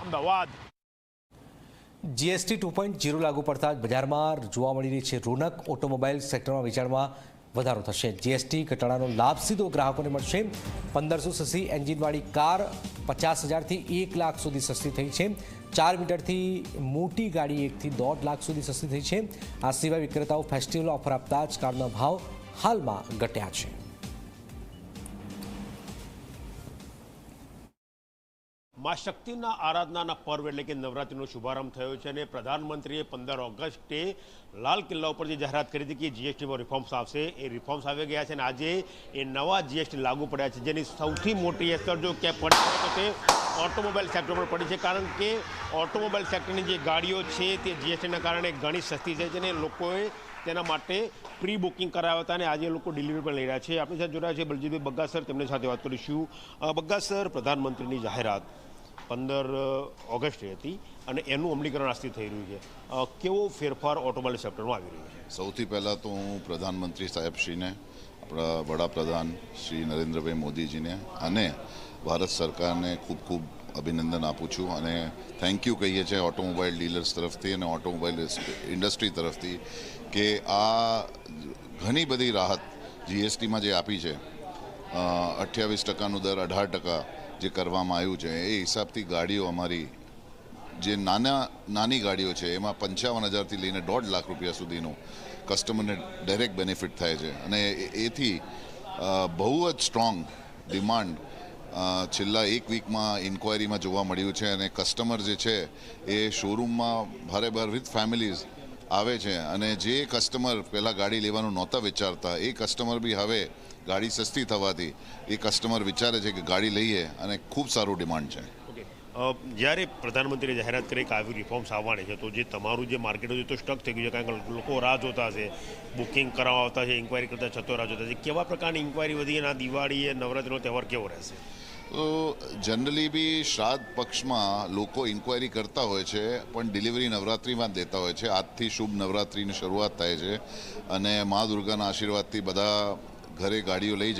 Ahmedabad. GST 2.0 લાગુ પડતા બજારમાં જોવા મળી રહી છે રોનક। ઓટોમોબાઈલ સેક્ટરમાં વેચાણમાં વધારો થશે। જીએસટી ઘટાડાનો લાભ સીધો ગ્રાહકોને મળશે। 1500 સીસી એન્જિનવાળી કાર 50,000થી 1 લાખ સુધી સસ્તી થઈ છે। 4 મીટરથી મોટી ગાડી 1 થી 1.5 લાખ સુધી સસ્તી થઈ છે। આ સિવાય વિક્રેતાઓ ફેસ્ટિવલ ઓફર આપતા જ કારના ભાવ હાલમાં ઘટ્યા છે। માં શક્તિના આરાધનાના પર્વ એટલે કે નવરાત્રિનો શુભારંભ થયો છે અને પ્રધાનમંત્રીએ 15 ઓગસ્ટે લાલ કિલ્લા ઉપર જે જાહેરાત કરી હતી કે જીએસટીમાં રિફોર્મ્સ આવશે, એ રિફોર્મ્સ આવી ગયા છે અને આજે એ નવા જીએસટી લાગુ પડ્યા છે, જેની સૌથી મોટી અસર જો ક્યાંય પડી તો તે ઓટોમોબાઈલ સેક્ટર પર પડી છે। કારણ કે ઓટોમોબાઈલ સેક્ટરની જે ગાડીઓ છે તે જીએસટીના કારણે ઘણી સસ્તી થઈ છે અને લોકોએ તેના માટે પ્રી બુકિંગ કરાવ્યા હતા અને આજે લોકો ડિલિવરી પણ લઈ રહ્યા છે। આપણી સાથે જોડાયા છે બલજીતભાઈ બગ્ગા સર, તેમની સાથે વાત કરીશું। બગ્ગા સર, પ્રધાનમંત્રીની જાહેરાત 15 ઓગસ્ટે હતી અને એનું અમલીકરણ આજથી થઈ રહ્યું છે, કેવો ફેરફાર ઓટોમોબાઈલ સેક્ટરમાં આવી રહ્યો છે? સૌથી પહેલાં તો હું પ્રધાનમંત્રી સાહેબશ્રીને, આપણા વડાપ્રધાન શ્રી નરેન્દ્રભાઈ મોદીજીને અને ભારત સરકારને ખૂબ ખૂબ અભિનંદન આપું છું અને થેન્ક યુ કહીએ છીએ ઓટોમોબાઈલ ડીલર્સ તરફથી અને ઓટોમોબાઈલ ઇન્ડસ્ટ્રી તરફથી કે આ ઘણી બધી રાહત જીએસટીમાં જે આપી છે, 28%નો દર 18% જે કરવામાં આવ્યું છે, એ હિસાબથી ગાડીઓ અમારી જે નાની ગાડીઓ છે એમાં 55,000થી લઈને 1.5 લાખ રૂપિયા સુધીનું કસ્ટમરને ડાયરેક્ટ બેનિફિટ થાય છે અને એથી બહુ જ સ્ટ્રોંગ ડિમાન્ડ છેલ્લા એક વીકમાં ઇન્ક્વાયરીમાં જોવા મળ્યું છે અને કસ્ટમર જે છે એ શોરૂમમાં ભારે વિથ ફેમિલીઝ આવે છે અને જે કસ્ટમર પહેલાં ગાડી લેવાનું નહોતા વિચારતા એ કસ્ટમર બી હવે ગાડી સસ્તી થવાથી એ કસ્ટમર વિચારે છે કે ગાડી લઈએ અને ખૂબ સારું ડિમાન્ડ છે। જ્યારે પ્રધાનમંત્રીએ જાહેરાત કરી કે આવી રિફોર્મ્સ આવવાની છે, તો જે તમારું જે માર્કેટ છે તો સ્ટક થઈ ગયું છે, કારણ કે લોકો રાહ જોતા હશે, બુકિંગ કરાવવા આવતા છે, ઇન્ક્વાયરી કરતા છતો રાહ જોતા છે, કેવા પ્રકારની ઇન્ક્વાયરી વધી અને આ દિવાળી નવરાત્રિનો તહેવાર કેવો રહેશે? તો જનરલી બી શ્રાદ્ધ પક્ષમાં લોકો ઇન્ક્વાયરી કરતા હોય છે પણ ડિલિવરી નવરાત્રિમાં દેતા હોય છે। આજથી શુભ નવરાત્રિની શરૂઆત થાય છે અને મા દુર્ગાના આશીર્વાદથી બધા ઘરે ગાડીઓ લઈ